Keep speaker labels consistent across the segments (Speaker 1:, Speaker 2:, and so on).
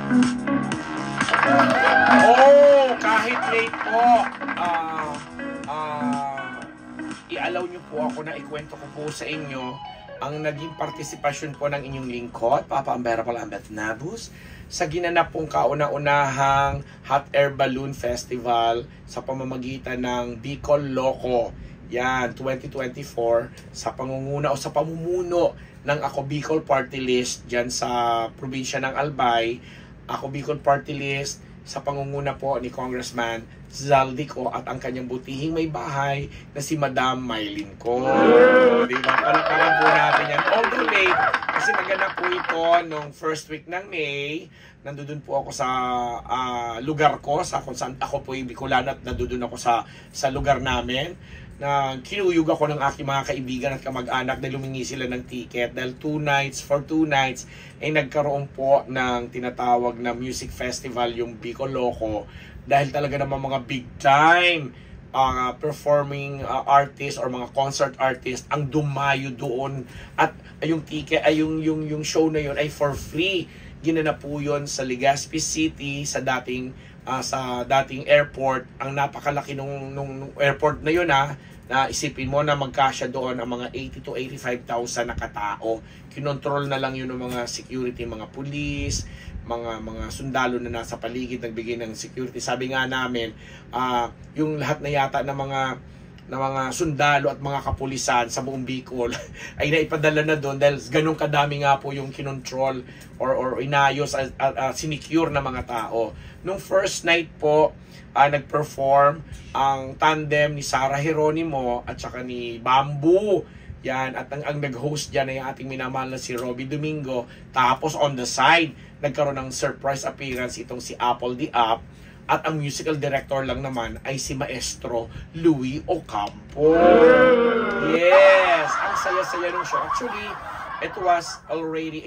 Speaker 1: Oh, kahit late po, i-allow niyo po ako na ikwento ko po sa inyo ang naging partisipasyon po ng inyong lingkod, Papa Unbearable Ambet Nabus, sa ginanap pong kauna-unahang Hot Air Balloon Festival sa pamamagitan ng Bicol Loco. Yan, 2024, sa pangunguna o sa pamumuno ng Ako Bicol Party List dyan sa probinsya ng Albay. Ako Bicol Party List sa pangunguna po ni Congressman Zaldico at ang kanyang butihing may bahay na si Madam Mylene Ko. Diba? Palakaran po natin yan. Although late, kasi naganap po ito nung first week ng May. Nandun po ako sa lugar ko, sa kung saan ako po yung Bicolano at nandun ako sa lugar namin. Na kinuyog ako ng aking mga kaibigan at kamag-anak na lumingi sila ng ticket dahil 2 nights ay nagkaroon po ng tinatawag na music festival yung Bicol Loco dahil talaga naman mga big time performing artist or mga concert artist ang dumayo doon at yung ticket ay yung show na yun ay for free. Ginanap po yun sa Legazpi City sa dating airport. Ang napakalaki nung airport na yun na isipin mo na magkasya doon ang mga 80 to 85,000 na katao. Kinontrol na lang yun ng mga security, mga pulis, mga sundalo na nasa paligid nagbigay ng security. Sabi nga namin, yung lahat na yata ng mga sundalo at mga kapulisan sa buong Bicol ay naipadala na doon dahil ganun kadami nga po yung kinontrol or inayos at sinicure na mga tao. Nung first night po, nag-perform ang tandem ni Sarah Geronimo at saka ni Bamboo. Yan, at ang nag-host dyan ay ating minamahal na si Robby Domingo. Tapos on the side, nagkaroon ng surprise appearance itong si Apple the App. At ang musical director lang naman ay si Maestro Louie Ocampo. Yes! Ang saya-saya ng show. Actually, it was already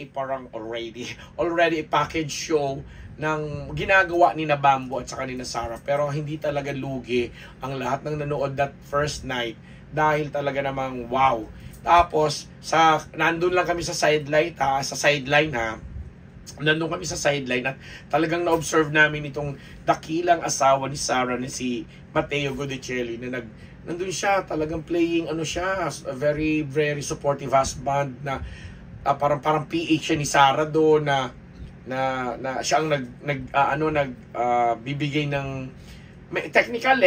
Speaker 1: a package show ng ginagawa ni na Bamboo at saka ni na Sarah. Pero hindi talaga lugi ang lahat ng nanood that first night dahil talaga namang wow. Tapos, nandun lang kami sa sideline nandun kami sa sideline at talagang na-observe namin itong dakilang asawa ni Sarah na si Mateo Godicelli na nandun siya talagang playing a very very supportive husband na parang PH siya ni Sarah doon na siya ang bibigay ng technical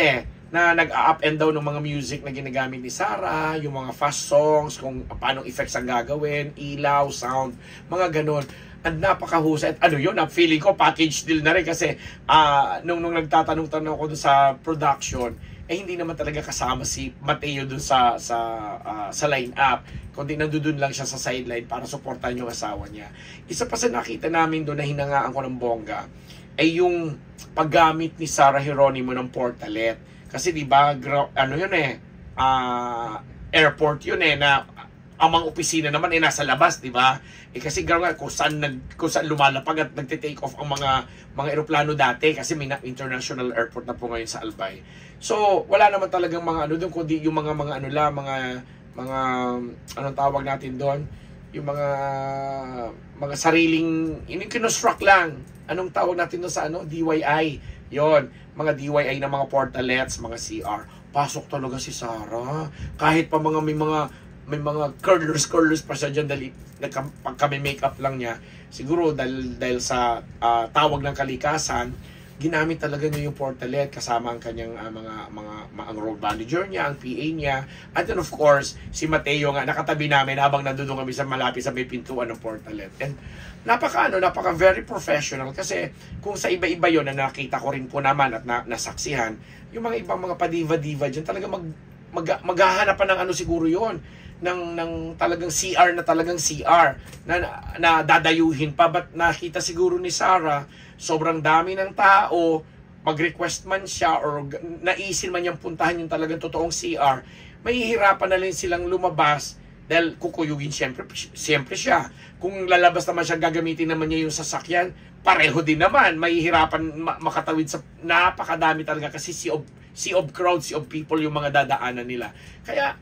Speaker 1: na nag-up and down ng mga music na ginagamit ni Sarah, yung mga fast songs, kung paano effects ang gagawin, ilaw, sound, mga ganon. At napakahusay. At feeling ko package deal na rin kasi nung nagtatanong-tanong ko dun sa production, hindi naman talaga kasama si Mateo dun sa line-up. Kundi nandun lang siya sa sideline para supportan yung asawa niya. Isa pa sa nakita namin doon na hinangaan ko ng bongga ay yung paggamit ni Sarah Geronimo ng portalet. Kasi di ba airport yun na ang mga opisina naman nasa labas, di ba? Kasi kung saan lumalapag at nagte-take off ang mga eroplano dati kasi may international airport na po ngayon sa Albay. So, wala naman talagang mga doon kundi yung mga anong tawag natin doon? Yung mga sariling kinonstruct lang. Anong tawag natin doon sa DIY. Yon, mga DIY na mga portalets, mga CR. Pasok talaga si Sarah. Kahit pa may mga curlers pa siya dyan dahil kami makeup lang niya. Siguro dahil sa tawag ng kalikasan, ginamit talaga niya yung portalet kasama ang kanyang ang road manager niya, ang PA niya. At then of course, si Mateo nga nakatabi namin habang nandoon kami sa malapit sa may pintuan ng portalet. And napaka very professional kasi kung sa iba-iba yon na nakita ko rin po naman at nasaksihan, yung mga ibang mga padiva-diva dyan talaga maghahanap pa ng siguro yon ng talagang CR na dadayuhin pa. But nakita siguro ni Sarah sobrang dami ng tao, mag-request man siya or naisin man niyang puntahan yung talagang totoong CR, mahihirapan na rin silang lumabas dahil kukuyugin siyempre siya. Kung lalabas naman siya, gagamitin naman niya yung sasakyan, pareho din naman, mahihirapan makatawid sa napakadami talaga kasi sea of crowd, sea of people yung mga dadaanan nila. Kaya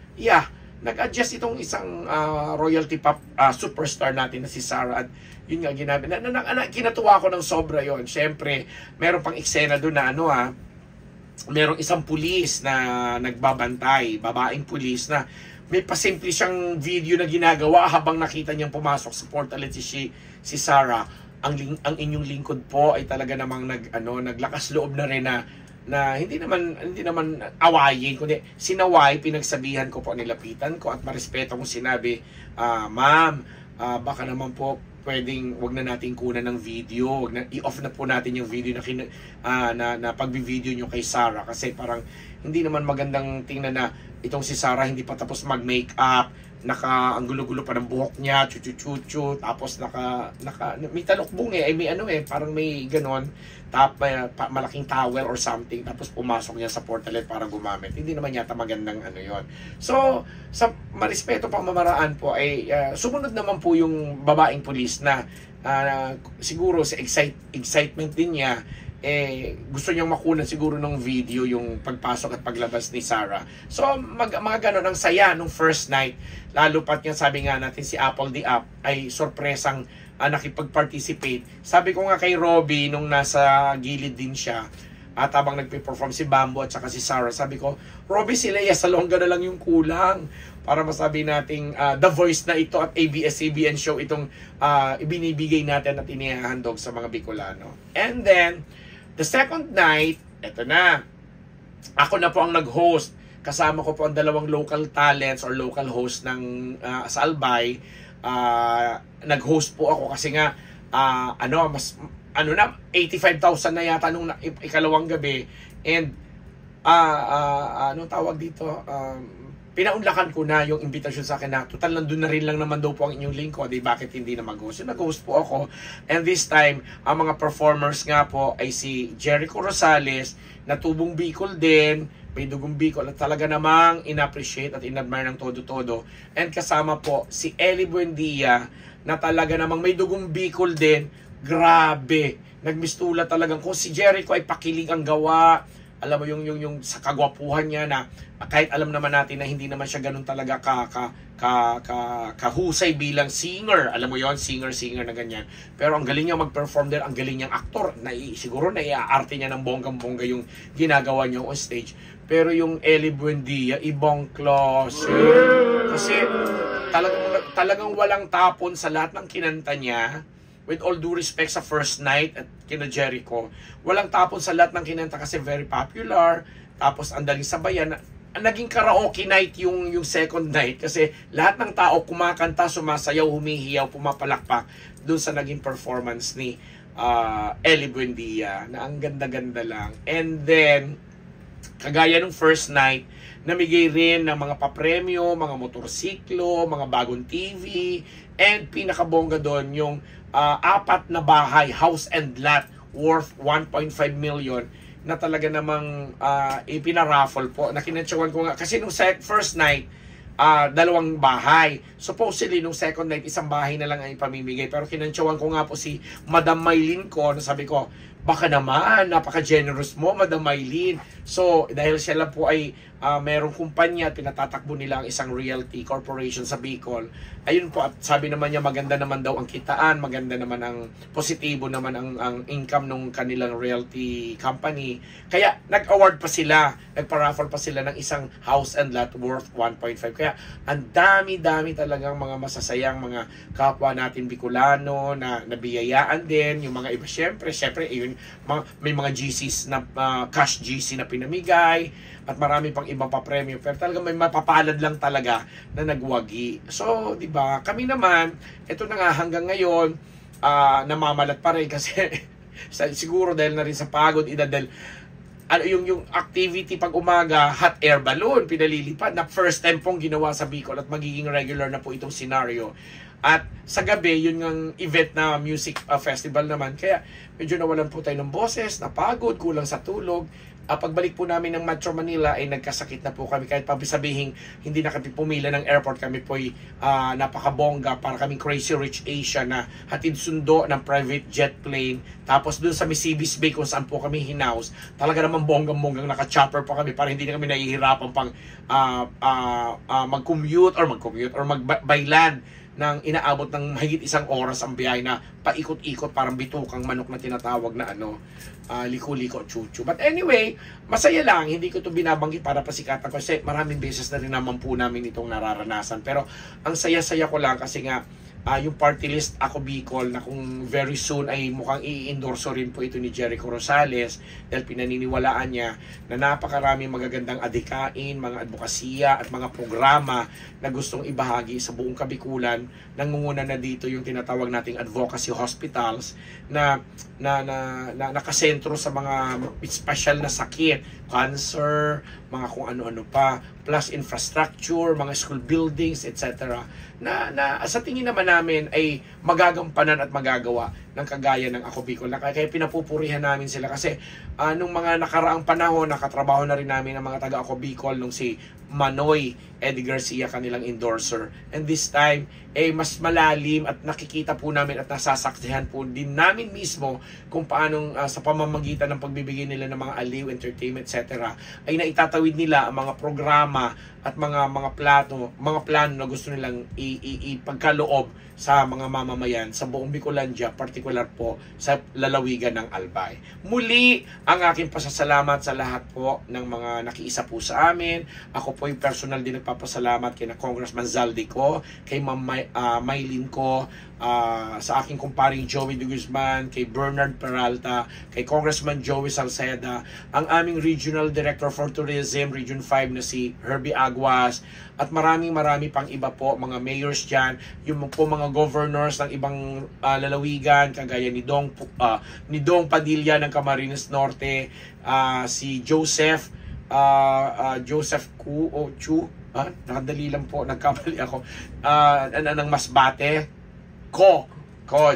Speaker 1: nag-adjust itong isang royalty pop superstar natin na si Sarah, at yun nga ginabi kinatuwa ko ng sobra yon. Syempre meron pang eksena doon na merong isang pulis na nagbabantay, babaeng pulis na may pasimple siyang video na ginagawa habang nakita niyang pumasok sa portal si Sarah. Ang inyong lingkod po ay talaga namang naglakas loob na rin na hindi naman awayin, kundi sinaway, pinagsabihan ko po, nilapitan ko at marespeto kong sinabi, ma'am, baka naman po pwedeng wag na nating kunan ng video, i-off na po natin yung video na pagbi-video nyo kay Sarah, kasi parang hindi naman magandang tingnan na itong si Sarah hindi pa tapos mag-makeup, ang gulo-gulo pa ng buhok niya, chuchu, tapos may talukbong may parang may ganon, malaking towel or something, tapos pumasok niya sa portalet para gumamit. Hindi naman yata magandang yon. So, sa marespeto pamamaraan po ay sumunod naman po yung babaeng pulis na siguro sa excitement din niya, gusto niyang makunan siguro ng video yung pagpasok at paglabas ni Sarah. So mga ganon ang saya nung first night, lalo pat nga sabi nga natin si Apple the App ay sorpresang nakipag-participate. Sabi ko nga kay Robby nung nasa gilid din siya at habang nagpe-perform si Bambo at saka si Sarah, sabi ko, Robby, si Lea Salonga na lang yung kulang para masabi nating The Voice na ito at ABS-CBN show itong ibinibigay natin at inihahandog sa mga Bicolano. And then the second night, eto na. Ako na po ang nag-host. Kasama ko po ang dalawang local talents or local host ng sa Albay. Nag-host po ako kasi nga 85,000 na yata nung ikalawang gabi. And anong tawag dito? Pinaunlakan ko na yung invitation sa akin na total nandun na rin lang naman daw po ang inyong lingkod, bakit hindi na mag-host? Nag-host po ako, and this time ang mga performers nga po ay si Jericho Rosales na tubong Bicol din, may dugong Bicol, at talaga namang in-appreciate at in-admire ng todo-todo. And kasama po si Ellie Buendia na talaga namang may dugong Bicol din. Grabe, nagmistula talagang kung si Jericho ay pakilig ang gawa, alam mo yung sa kagwapuhan niya na kahit alam naman natin na hindi naman siya ganun talaga kahusay bilang singer, alam mo yon, singer na ganyan, pero ang galing niya mag-perform din, ang galing niyang aktor, siguro naiaarte niya ng bonggang-bongga yung ginagawa niya on stage. Pero yung Ellie Buendia, ibang klase, kasi talagang walang tapon sa lahat ng kinanta niya. With all due respect sa first night at kina Jericho, walang tapon sa lahat ng kinanta kasi very popular. Tapos ang daling sabayan. Naging karaoke night yung second night kasi lahat ng tao kumakanta, sumasayaw, humihiyaw, pumapalakpak doon sa naging performance ni Ellie Buendia na ang ganda-ganda lang. And then, kagaya nung first night, namigay rin ng mga papremyo, mga motorsiklo, mga bagong TV, and pinakabongga doon yung 4 na bahay, house and lot worth 1.5 million na talaga namang ipinaraffle po. Nakinatsawan ko nga kasi nung first night, 2 bahay. Supposedly nung second night, 1 bahay na lang ang ipamimigay. Pero kinantsawan ko nga po si Madam Maylin ko, na sabi ko, baka naman, napaka-generous mo, Madam Maylin. So, dahil sila po ay merong kumpanya at pinatatakbo nila ang isang realty corporation sa Bicol. Ayun po, at sabi naman niya maganda naman daw ang kitaan, maganda naman ang positibo naman ang income ng kanilang realty company. Kaya nag-award pa sila, nagpa-raffle pa sila ng isang house and lot worth 1.5. Kaya ang dami-dami talagang mga masasayang mga kapwa natin Bicolano na nabiyayaan din, yung mga iba syempre yun, may mga GCs na cash GC na pinamigay at marami pang ibang papremyo, pero talaga may mapapalad lang talaga na nagwagi. So, di ba, kami naman, ito na nga hanggang ngayon, namamalat pa rin kasi siguro dahil na rin sa pagod, dahil yung activity pag umaga, hot air balloon, pinalilipad na first time pong ginawa sa Bicol at magiging regular na po itong scenario. At sa gabi, yun ng event na music festival naman. Kaya medyo nawalan po tayo ng boses, napagod, kulang sa tulog. Pagbalik po namin ng Metro Manila ay nagkasakit na po kami. Kahit sabihin hindi na kami pumila ng airport, kami po ay napakabongga para kaming Crazy Rich Asia na hatid sundo ng private jet plane. Tapos dun sa Misibis Bay kung saan po kami hinaus, talaga naman bonggang-bonggang naka-chopper pa kami para hindi na kami nahihirapan pang mag-commute or mag-by land ng inaabot ng mahigit 1 oras ang biyahe na paikot-ikot, parang bitukang manok na tinatawag na liko-liko chuchu. But anyway, masaya lang, hindi ko to binabanggit para pasikatan kasi maraming beses na rin naman po namin itong nararanasan. Pero ang saya-saya ko lang kasi nga yung party list Ako Bicol na kung very soon ay mukhang i-endorso rin po ito ni Jericho Rosales dahil pinaniniwalaan niya na napakaraming magagandang adhikain, mga advokasya at mga programa na gustong ibahagi sa buong Kabikulan. Nangunguna na dito yung tinatawag nating advocacy hospitals na nakasentro sa mga special na sakit, cancer, mga kung ano-ano pa, plus infrastructure, mga school buildings, etc. na sa tingin naman namin ay magagampanan at magagawa ng kagaya ng Ako Bicol. Kaya pinapupurihan namin sila kasi nung mga nakaraang panahon, nakatrabaho na rin namin ang mga taga Ako Bicol nung si Manoy Eddie Garcia, kanilang endorser. And this time, mas malalim at nakikita po namin at nasasaksihan po din namin mismo kung paanong sa pamamagitan ng pagbibigay nila ng mga aliw, entertainment, etc. ay naitatawid nila ang mga programa at mga plano na gusto nilang ipagkaloob sa mga mamamayan sa buong Bicolandia, particular po sa lalawigan ng Albay. Muli, ang aking pasasalamat sa lahat po ng mga nakiisa po sa amin. Ako po yung personal din nagpapasalamat kay na Congressman Zaldico, kay Ma'am Maylin ko, sa aking kumparing Joey De Guzman, kay Bernard Peralta, kay Congressman Joey Salceda, ang aming Regional Director for Tourism, Region 5 na si Herbie Aguas, at marami pang iba po, mga mayors dyan, yung po mga governors ng ibang lalawigan, kagaya ni Dong Padilla ng Camarines Norte, si Joseph Chu, nakadali lang po, nagkamali ako, ng Masbate,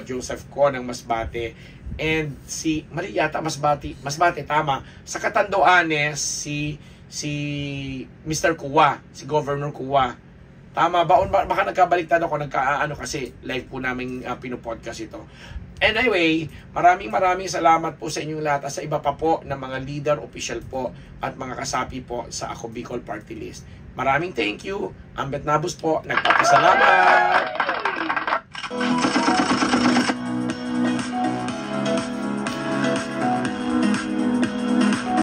Speaker 1: Joseph Ko ng Masbate, and si mali yata Masbate tama, sa Catanduanes si Mr. Kuwa, si Governor Kuwa, tama ba? Baka nagkabaliktad ako, kasi live po namin pinopodcast ito. Anyway, maraming salamat po sa inyong lahat at sa iba pa po na mga leader, official po at mga kasapi po sa Ako Bicol Party List. Maraming thank you. Ambet Nabus po, nagpapasalamat.